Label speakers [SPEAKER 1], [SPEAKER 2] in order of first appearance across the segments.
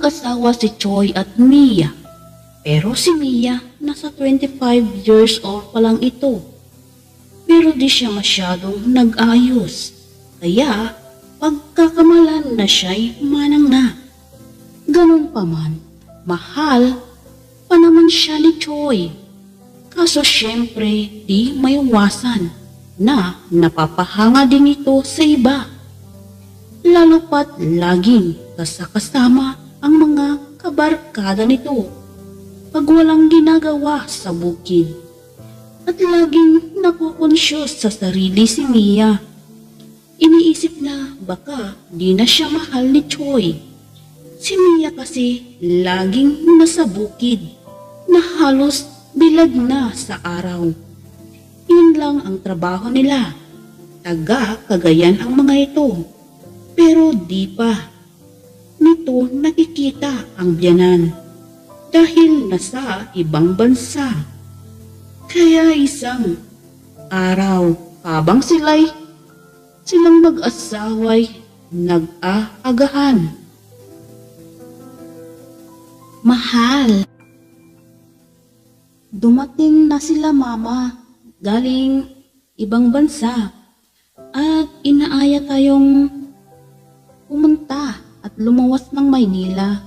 [SPEAKER 1] mag-asawa si Choi at Mia. Pero si Mia, nasa 25 years old pa lang ito. Pero di siya masyadong nag-ayos. Kaya pagkakamalan na siya'y manang na. Ganun pa man, mahal pa naman siya ni Choi. Kaso syempre di maiwasan na napapahanga din ito sa iba. Lalo pat laging kasama ang mga kabarkada nito pag walang ginagawa sa bukid. At laging nakukonsyos sa sarili si Mia. Iniisip na baka di na siya mahal ni Choi. Si Mia kasi laging nasa bukid na halos bilad na sa araw. Yun lang ang trabaho nila. Taga-Cagayan ang mga ito. Pero di pa nito nakikita ang biyanan dahil nasa ibang bansa. Kaya isang araw habang silang mag-asaway nag-aagahan. Mahal, dumating na sila mama galing ibang bansa at inaaya tayong pumunta at lumawas ng Maynila.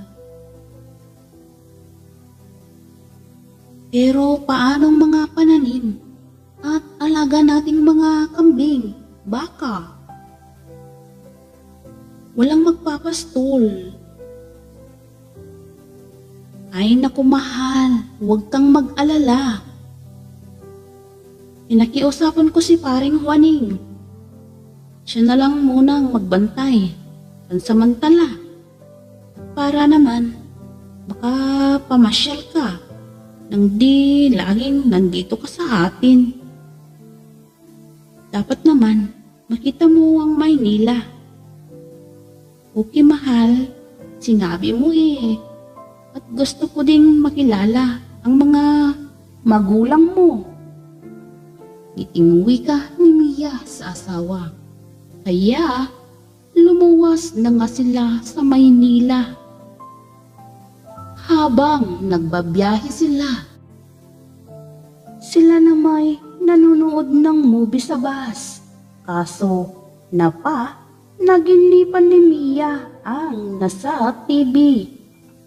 [SPEAKER 1] Pero paanong mga pananim at alaga nating mga kambing, baka? Walang magpapastol. Ay naku mahal, huwag kang mag-alala. Pinakiusapan ko si paring Juaning. Siya na lang munang magbantay, pansamantala. Para naman, baka pamasyal ka nang di laging nandito ka sa atin. Dapat naman, makita mo ang Maynila. Okay mahal, sinabi mo eh. At gusto ko ding makilala ang mga magulang mo. Itinguwi ka ni Mia sa asawa. Kaya lumuwas na nga sila sa Maynila. Habang nagbabiyahe sila na may nanonood ng movie sa bus. Kaso naginipan ni Mia ang nasa TV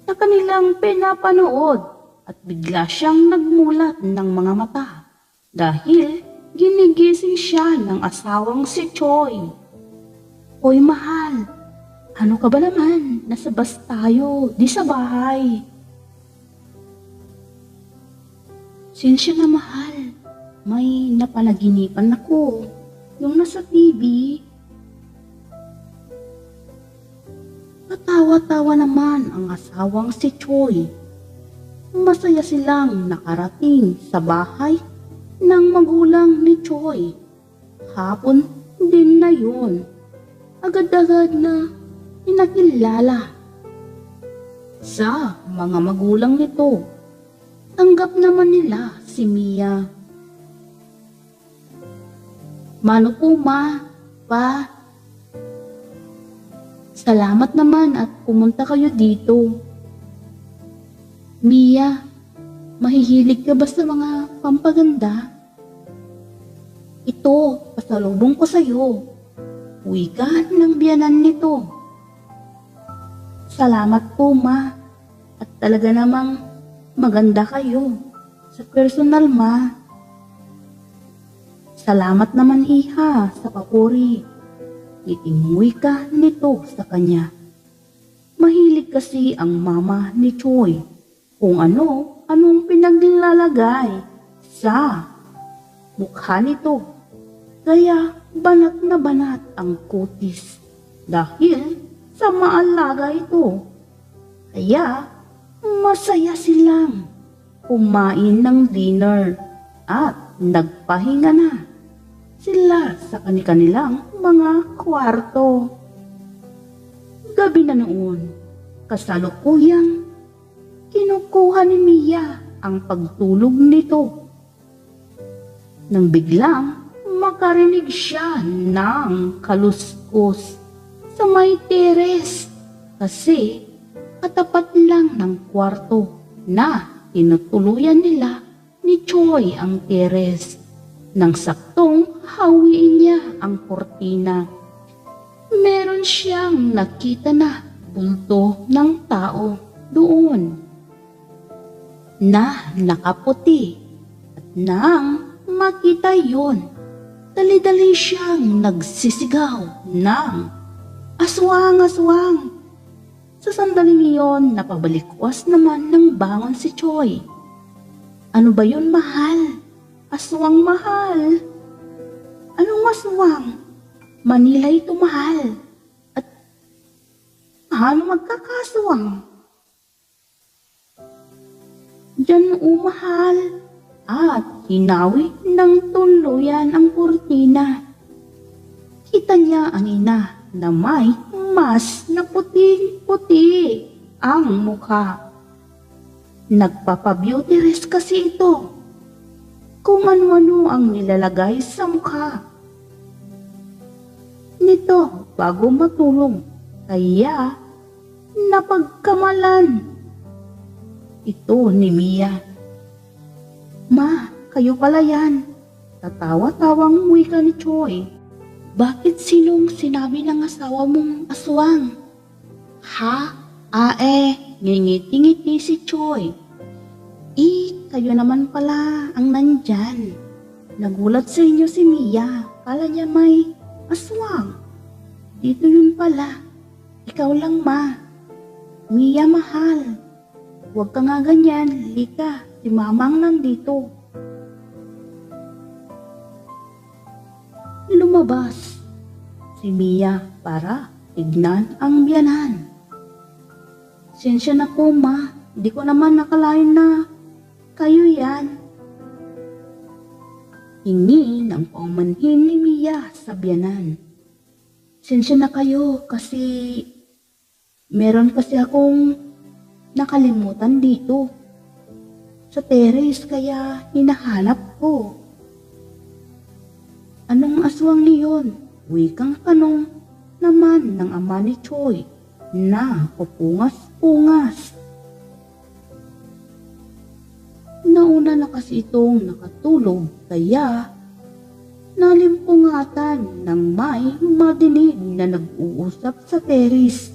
[SPEAKER 1] na kanilang pinapanood at bigla siyang nagmulat ng mga mata dahil ginigising siya ng asawang si Choi. Hoy mahal, ano ka ba naman? Nasa bus tayo, di sa bahay. Sinsya na mahal, may napanaginipan ako. Yung nasa TV. Katawa-tawa naman ang asawang si Choi. Masaya silang nakarating sa bahay ng magulang ni Choi. Hapon din na yun. Agad-agad na inakilala sa mga magulang nito. Tanggap naman nila si Mia. Mano po ma, pa. Salamat naman at pumunta kayo dito. Mia, mahihilig ka ba sa mga pampaganda? Ito, pasalubong ko sa'yo. Uwi ka ng biyanan nito. Salamat po ma. At talaga namang maganda kayo. Sa personal ma. Salamat naman iha sa papuri. Itinguwi ka nito sa kanya. Mahilig kasi ang mama ni Choi kung anong pinaglalagay sa mukha nito. Kaya banat na banat ang kutis dahil sa maalaga ito. Kaya masaya silang kumain ng dinner at nagpahinga na sila sa kanilang mga kwarto. Gabi na noon, kasalukuyang kinukuha ni Mia ang pagtulog nito. Nang biglang makarinig siya ng kaluskos sa may teres kasi katapat lang ng kwarto na tinutuluyan nila ni Choi ang teres. Nang saktong hawiin niya ang kortina, meron siyang nakita na bulto ng tao doon na nakaputi. At nang makita yon, dali-dali siyang nagsisigaw ng aswang, aswang. Sa sandaling iyon, napabalikwas naman ng bangon si Choi. Ano ba yun, mahal? Aswang, mahal. Anong aswang? Manila ito, mahal. At paano magkakaswang? Diyan, mahal. At hinawi ng tuluyan ang kurtina. Kita niya ang ina na may mas na puti-puti ang mukha. Nagpapa-beauty rest kasi ito. Kung ano-ano ang nilalagay sa mukha nito bago matulog, kaya napagkamalan ito ni Mia. Ma, kayo pala yan. Tatawa-tawang wika ni Choi. Bakit sinong sinabi ng asawa mong aswang? Ha? Ngingiti-ngiti si Choi. Kayo naman pala ang nandyan. Nagulat sa inyo si Mia. Kala niya may aswang. Dito yun pala. Ikaw lang, ma. Mia, mahal. Huwag ka nga ganyan. Lika, si mamang nandito. Lumabas si Mia para tignan ang biyanan. Sensya na po, ma. Di ko naman nakalain na kayo yan. Hingi ng paumanhin ni Mia sa biyanan. Sensya na kayo kasi meron kasi akong nakalimutan dito sa terrace kaya hinahanap ko. Anong aswang niyon? Wikang tanong naman ng ama ni Choi na pupungas-pungas. Nauna na kasi itong nakatulog kaya nalimpungatan ng may madinig na nag-uusap sa terrace.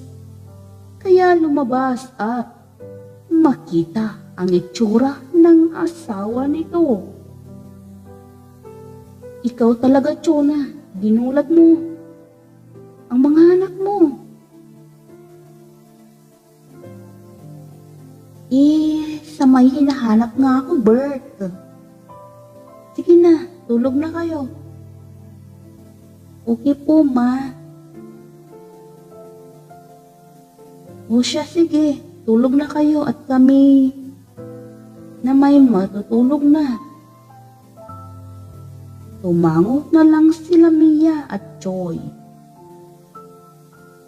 [SPEAKER 1] Kaya lumabas at makita ang itsura ng asawa nito. Ikaw talaga, Chona. Ginulat mo ang mga anak mo. Sa may hinahanap nga ako, Bert. Sige na, tulog na kayo. Okay po, ma. O siya, sige. Tulog na kayo at kami na may matutulog na. Tumango na lang sila Mia at Choi.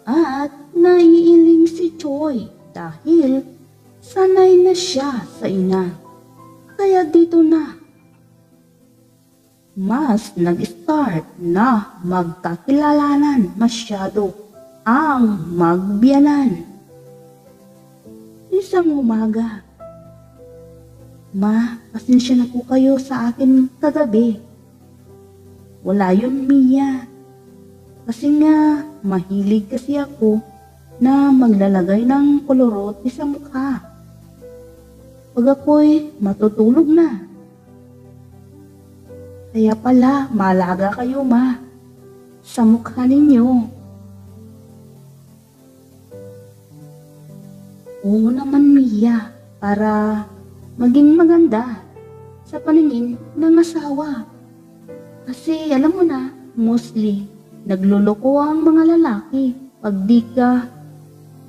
[SPEAKER 1] At naiiling si Choi dahil sanay na siya sa ina. Kaya dito na mas nag-start na magkakilalanan masyado ang magbiyanan. Isang umaga, ma, pasensya na po kayo sa akin kagabi. Wala yun, Mia. Kasi nga, mahilig kasi ako na maglalagay ng kolorote sa mukha pag ako'y matutulog na. Kaya pala, malaga kayo, ma, sa mukha ninyo. Oo naman, Mia, para maging maganda sa paningin ng asawa. Kasi alam mo na, mostly, nagluloko ang mga lalaki pag di ka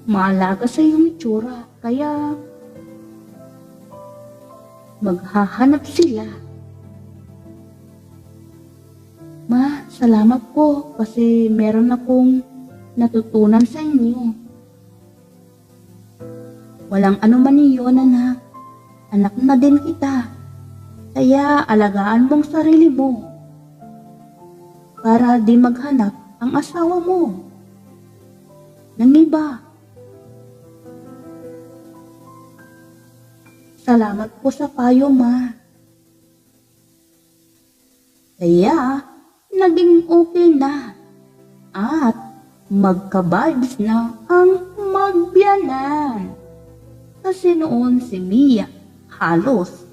[SPEAKER 1] maalaga sa iyong itsura. Kaya maghahanap sila. Ma, salamat po kasi meron akong natutunan sa inyo. Walang anuman iyon, anak. Anak na din kita. Kaya alagaan mong sarili mo para di maghanap ang asawa mo ng iba. Salamat po sa payo, Ma. Kaya, naging okay na. At magka-vibes na ang magbiyanan. Kasi noon si Mia halos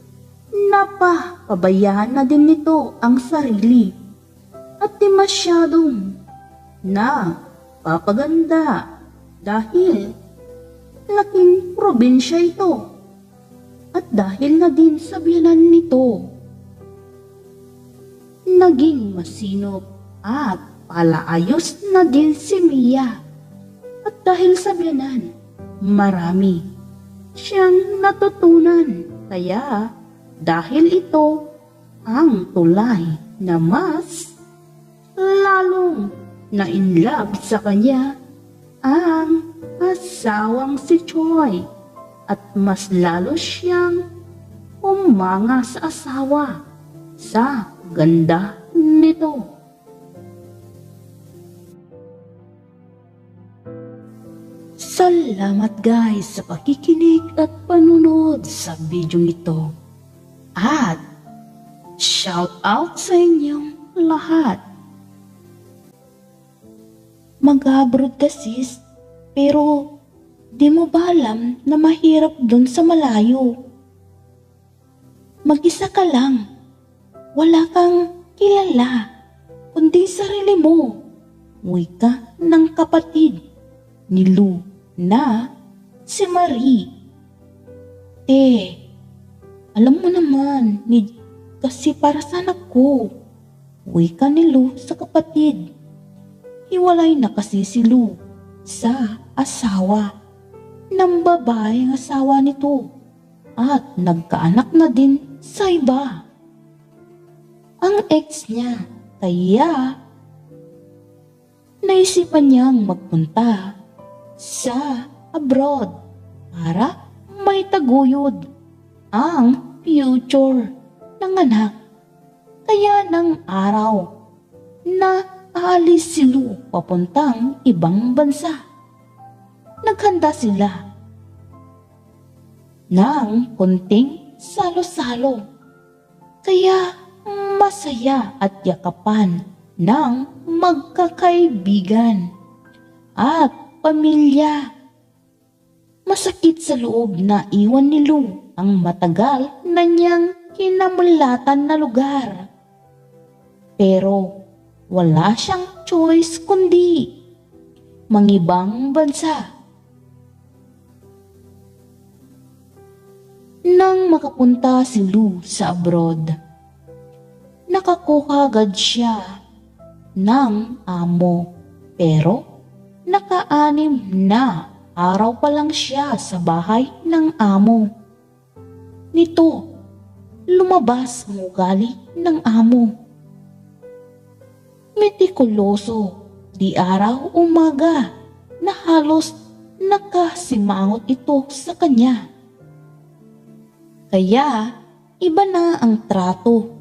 [SPEAKER 1] napapabayaan na din nito ang sarili at di masyadong papaganda dahil laking probinsya ito at dahil na din sa biyanan nito. Naging masinop at palaayos na din si Mia at dahil sa biyanan, marami siyang natutunan. Kaya dahil ito ang tulay na mas lalong na in love sa kanya ang asawang si Choi at mas lalo siyang umanga sa asawa sa ganda nito. Salamat guys sa pakikinig at panunod sa video ito. At shout out sa inyong lahat. Mag-abroad ka sis, pero di mo ba alam na mahirap dun sa malayo? Mag-isa ka lang, wala kang kilala, kundi sarili mo. Uwi ka ng kapatid ni Lou na si Marie. Alam mo naman, kasi para sa anak ko. Uwi ka ni Lou sa kapatid. Hiwalay na kasi si Lou sa asawa ng babae ang asawa nito at nagkaanak na din sa iba. Ang ex niya, kaya naisipan niyang magpunta sa abroad para may taguyod ang future ng anak. Kaya ng araw na aalis si Lou papuntang ibang bansa, naghanda sila ng konting salo-salo. Kaya masaya at yakapan ng magkakaibigan at pamilya. Masakit sa loob na iwan ni Lou ang matagal na niyang kinamulatan na lugar. Pero wala siyang choice kundi mangibang bansa. Nang makapunta si Lou sa abroad, nakakuha agad siya ng amo. Pero naka-6 na araw pa lang siya sa bahay ng amo nito, lumabas ang ugali ng amo. Metikuloso, di araw umaga na halos nakasimangot ito sa kanya. Kaya iba na ang trato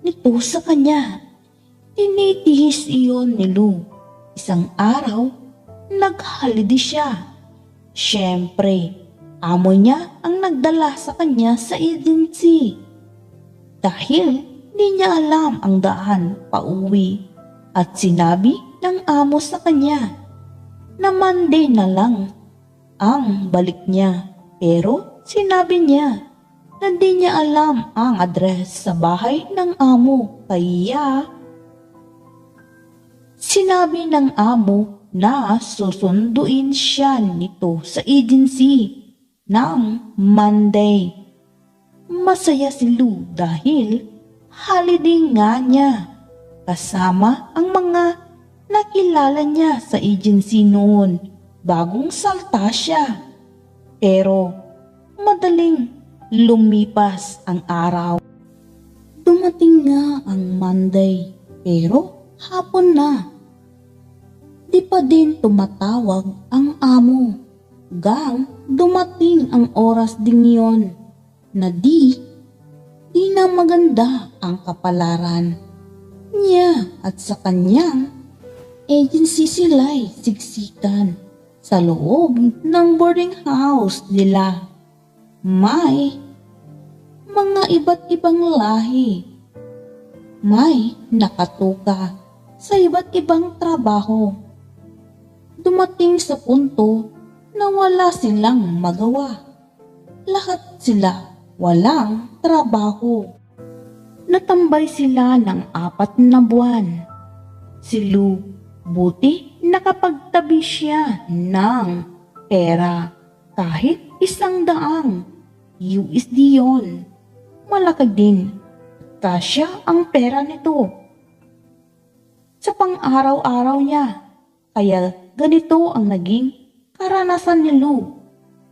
[SPEAKER 1] nito sa kanya. Tinitihis iyon ni Lou. Isang araw, naghalidi siya. Siyempre, amo niya ang nagdala sa kanya sa agency. Dahil di niya alam ang daan pauwi at sinabi ng amo sa kanya na Monday na lang ang balik niya. Pero sinabi niya na di niya alam ang address sa bahay ng amo. Kaya sinabi ng amo na susunduin siya nito sa agency ng Monday. Masaya si Lou dahil holiday nga niya kasama ang mga nakilala niya sa agency noon. Bagong salta siya. Pero madaling lumipas ang araw. Dumating nga ang Monday pero hapon na. Di pa din tumatawag ang amo. Gang dumating ang oras ding yon na di na maganda ang kapalaran niya at sa kanyang agency sila'y siksikan sa loob ng boarding house nila. May
[SPEAKER 2] mga iba't ibang lahi. May nakatuka sa iba't ibang trabaho. Dumating sa punto na wala silang magawa. Lahat sila walang trabaho. Natambay sila ng 4 na buwan. Si Lou, buti nakapagtabi siya ng pera. Kahit 100 USD yon. Malaki din. Kasya ang pera nito sa pang-araw-araw niya. Kaya ganito ang naging karanasan ni Lou.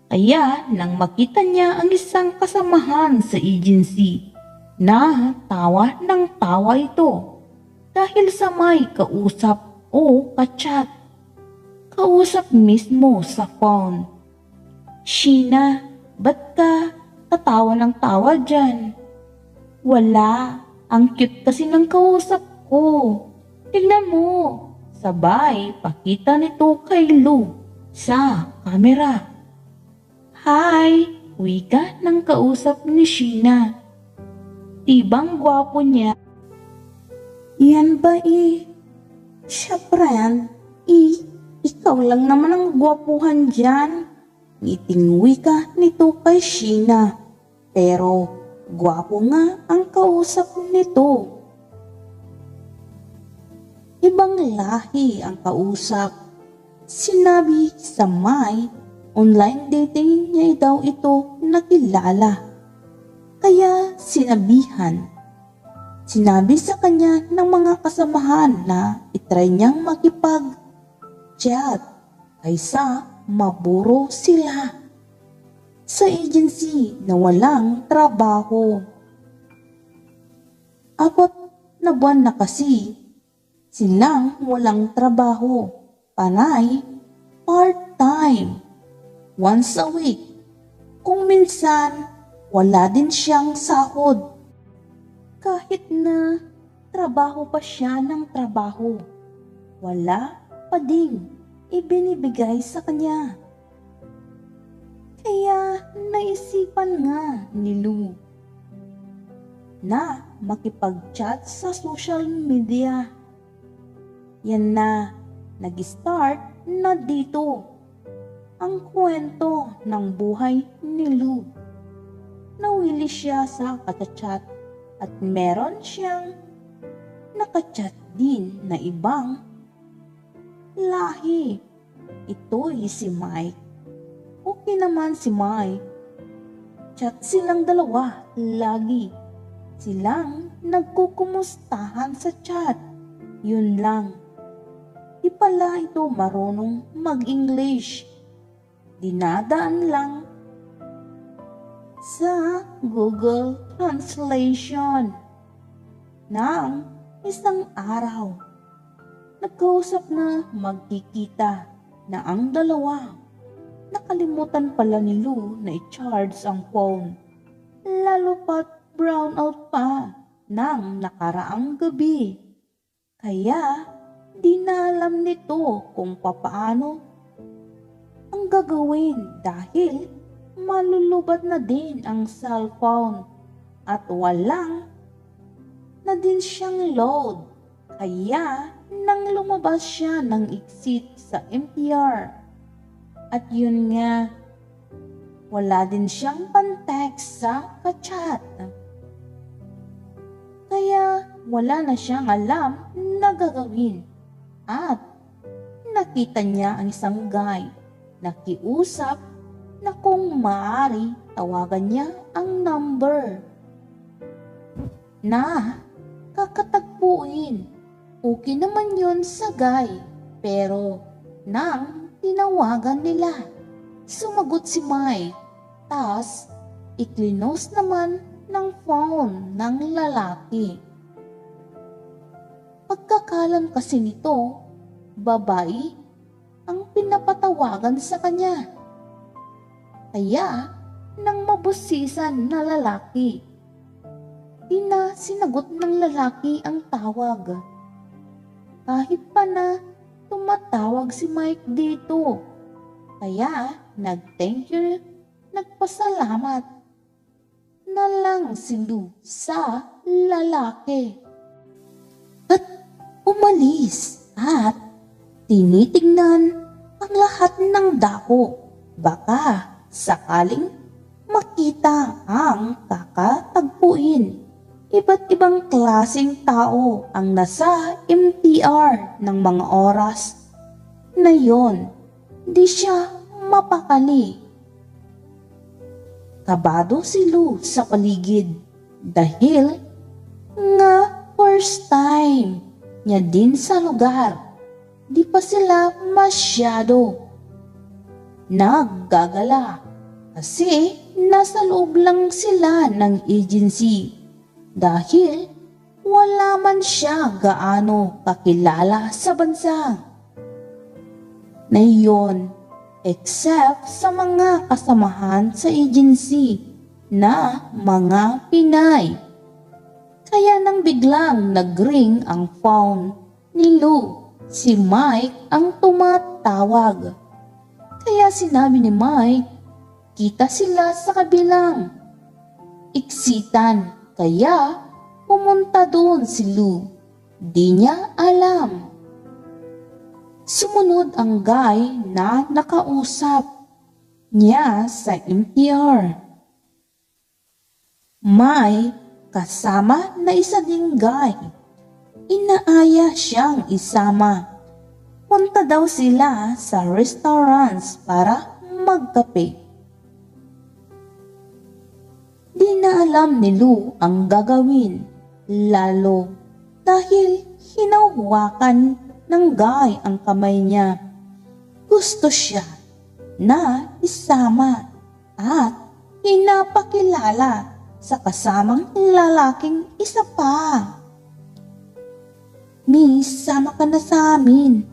[SPEAKER 2] Kaya nang makita niya ang isang kasamahan sa agency, na tawa ng tawa ito dahil sa may kausap o kachat. Kausap mismo sa phone. "Sheena, ba't ka tatawa ng tawa dyan?" "Wala, ang cute kasi ng kausap ko. Tignan mo." Sabay pakita nito kay Lou sa camera. "Hi," wika ng kausap ni Sheena. Tibang gwapo niya. "Yan ba siya friend? Ikaw lang naman ang gwapuhan dyan." Ngiting wika nito kay Sheena. Pero gwapo nga ang kausap nito. Ibang lahi ang kausap. Sinabi sa may online dating niya daw ito nakilala. Kaya sinabi sa kanya ng mga kasamahan na itry niyang makipag-chat kaysa maburo sila sa agency na walang trabaho. 4 na buwan na kasi silang walang trabaho. Panay, part-time, once a week. Kung minsan, wala din siyang sahod. Kahit na trabaho pa siya ng trabaho, wala pa ding ibinibigay sa kanya. Kaya naisipan nga ni Lou na makipag-chat sa social media. Yan na, nag-start na dito ang kwento ng buhay ni Lou. Nawili siya sa kachat at meron siyang nakachat din na ibang lahi. Ito'y si Mike. Okay naman si Mike. Chat silang dalawa lagi. Silang nagkukumustahan sa chat. Yun lang. Di pala ito marunong mag-English. Dinadaan lang sa Google Translation. Nang isang araw, nagkausap na magkikita na ang dalawa. Nakalimutan pala ni Lou na i-charge ang phone. Lalo pat brownout pa ng nakaraang gabi. Kaya di na alam nito kung papaano ang gagawin dahil malulubat na din ang cellphone at walang na din siyang load. Kaya nang lumabas siya ng exit sa MTR at yun nga, wala din siyang pan-text sa kachat. Kaya wala na siyang alam na gagawin at nakita niya ang isang guy na kiusap na kung maaari tawagan niya ang number na kakatagpuin. Okay naman yun sa guy, pero nang tinawagan nila, sumagot si Mike, tas iklinos naman ng phone ng lalaki. Pagkakalam kasi nito, babae ang pinapatawagan sa kanya. Kaya nang mabusisan na lalaki, di na sinagot ng lalaki ang tawag. Kahit pa na tumatawag si Mike dito. Kaya nag-thank you, nagpasalamat. na lang si Lou sa lalaki. At umalis at tinitingnan ang lahat ng dako. Baka sakaling makita ang kakatagpuin. Iba't ibang klaseng tao ang nasa MTR ng mga oras na yon. Di siya mapakali. Kabado si Lou sa paligid dahil nga first time niya din sa lugar. Di pa sila masyado naggagala kasi nasa loob lang sila ng agency dahil wala man siya gaano kakilala sa bansa na iyon except sa mga kasamahan sa agency na mga Pinay. Kaya nang biglang nag-ring ang phone ni Lou, si Mike ang tumatawag. Kaya sinabi ni Mike, kita sila sa kabilang iksitan. Kaya pumunta doon si Lou. Di niya alam. Sumunod ang guy na nakausap niya sa MTR. May kasama na isa ding guy. Inaaya siyang isama. Punta daw sila sa restaurants para magkape. Di na alam ni Lou ang gagawin, lalo dahil hinawakan ng guy ang kamay niya. Gusto siya na isama at pinapakilala sa kasamang lalaking isa pa. Miss, sama ka na sa amin.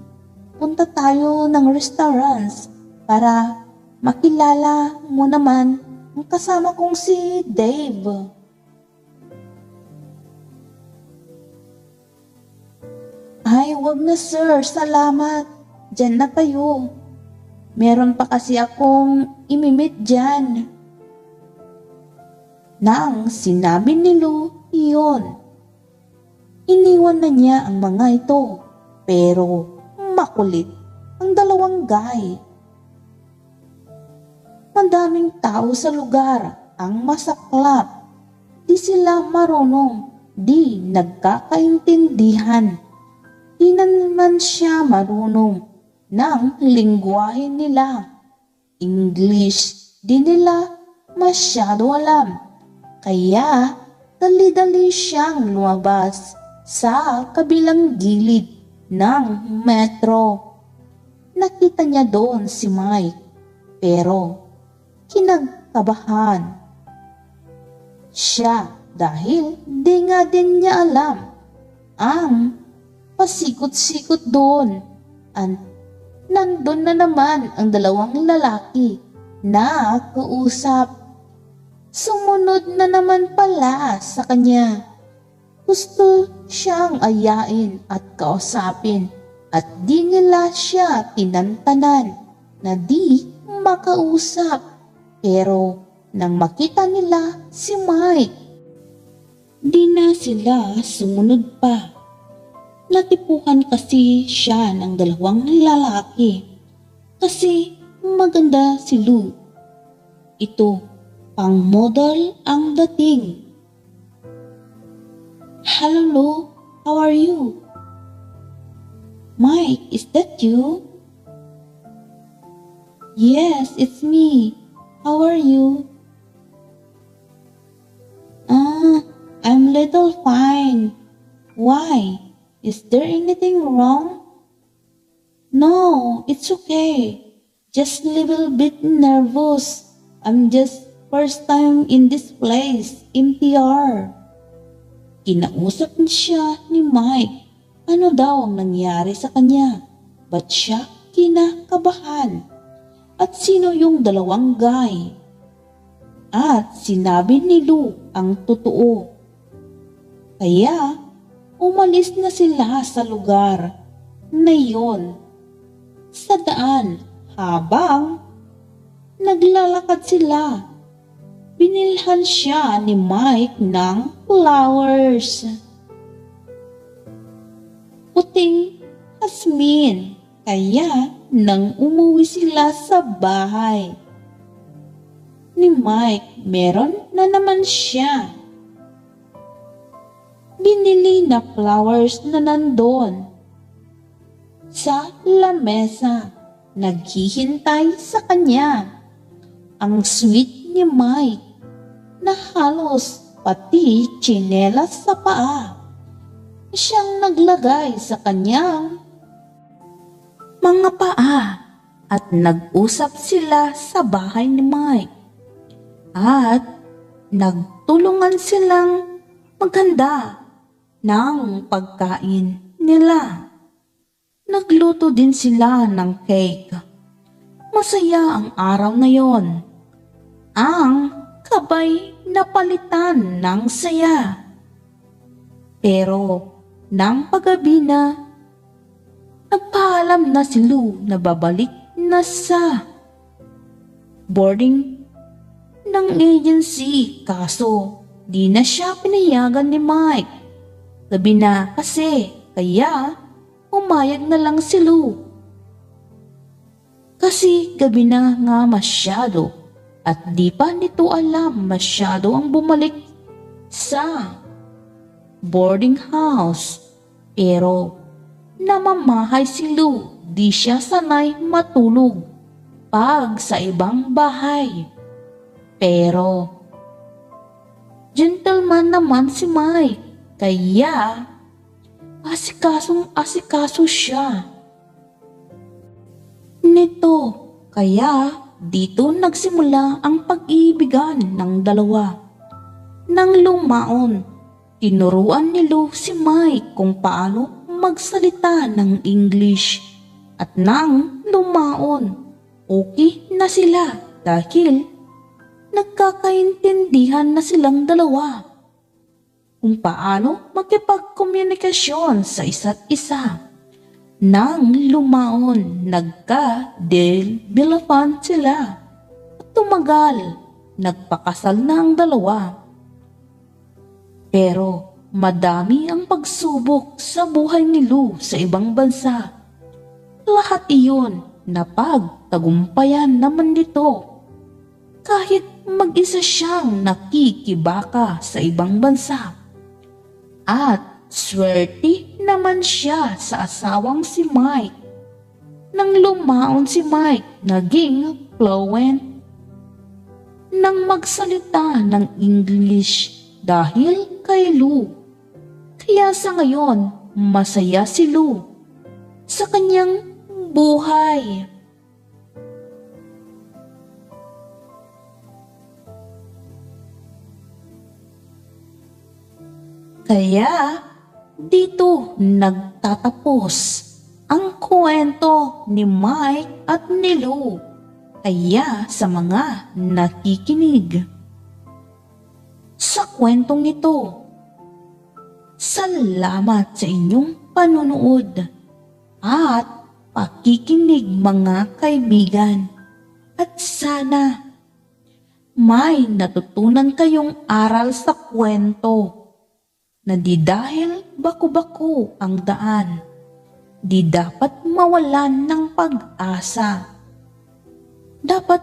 [SPEAKER 2] Punta tayo ng restaurants para makilala mo naman ang kasama kong si Dave. Ay, wag na sir, salamat. Diyan na kayo. Meron pa kasi akong imimit dyan. Nang sinabi ni Lou iyon, iniwan na niya ang mga ito, pero makulit ang dalawang guy. Madaming tao sa lugar ang masaklap. Di sila marunong, di nagkakaintindihan. Di naman siya marunong ng lingwahe nila. English di nila masyado alam. Kaya dali-dali siyang lumabas sa kabilang gilid ng metro. Nakita niya doon si Mike, pero kinagkabahan siya dahil di nga din niya alam ang pasikot-sikot doon. Nandun na naman ang dalawang lalaki na kausap. Sumunod na naman pala sa kanya. Gusto siyang ayain at kausapin at di nila siya tinantanan na di makausap. Pero nang makita nila si Mike, di na sila sumunod pa. Natipuhan kasi siya ng dalawang lalaki kasi maganda si Lou. Ito, pang model ang dating. Hello Lou, how are you? Mike, is that you? Yes, it's me. How are you? I'm little fine. Why? Is there anything wrong? No, it's okay. Just a little bit nervous. I'm just first time in this place, MTR. Kinausap siya ni Mike. Ano daw ang nangyari sa kanya? Ba't siya kinakabahan? At sino yung dalawang guy? At sinabi ni Lou ang totoo. Kaya umalis na sila sa lugar na iyon. Sa daan habang naglalakad sila, binilhan siya ni Mike ng flowers. Puting asmin, kaya nang umuwi sila sa bahay ni Mike, meron na naman siya binili na flowers na nandun sa lamesa. Naghihintay sa kanya. Ang sweet ni Mike na halos pati tsinelas sa paa siyang naglagay sa kanyang mga paa, at nag-usap sila sa bahay ni Mike at nagtulungan silang maghanda ng pagkain nila. Nagluto din sila ng cake. Masaya ang araw na yon. Ang kabay napalitan ng saya. Pero nang paggabi na, nagpaalam na si Lou na babalik na sa boarding ng agency, kaso di na siya pinayagan ni Mike. Gabi na kasi, kaya umayag na lang si Lou. Kasi gabi na nga masyado at di pa nito alam masyado ang bumalik sa boarding house. Pero namamahay si Lou, di siya sanay matulog pag sa ibang bahay. Pero gentleman naman si Mike, kaya asikaso siya nito. Kaya dito nagsimula ang pag-ibigan ng dalawa. Nang lumaon, tinuruan ni Lou si Mike kung paano magsalita ng English. At nang lumaon, okay na sila dahil nagkakaintindihan na silang dalawa kung paano makipagkomunikasyon sa isa't isa. Nang lumaon, nagka-bilafan sila at tumagal, nagpakasal na ang dalawa. Pero madami ang pagsubok sa buhay ni Lou sa ibang bansa. Lahat iyon napagtagumpayan naman nito. Kahit mag-isa siyang nakikibaka sa ibang bansa. At swerte naman siya sa asawang si Mike. Nang lumaon si Mike, naging fluent nang magsalita ng English dahil kay Lou. Kaya sa ngayon, masaya si Lou sa kanyang buhay. Kaya dito nagtatapos ang kwento ni Mike at ni Lou. Kaya sa mga nakikinig sa kwentong ito, salamat sa inyong panunood at pakikinig mga kaibigan. At sana may natutunan kayong aral sa kwento na di dahil baku-baku ang daan, di dapat mawalan ng pag-asa. Dapat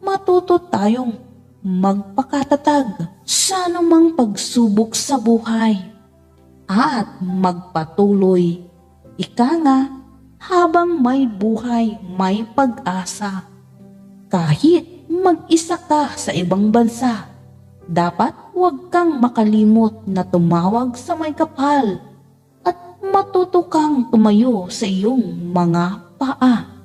[SPEAKER 2] matuto tayong magpakatatag sa anumang pagsubok sa buhay at magpatuloy. Ika nga, habang may buhay, may pag-asa. Kahit mag-isa ka sa ibang bansa, dapat huwag kang makalimot na tumawag sa may kapal at matuto kang tumayo sa iyong mga paa.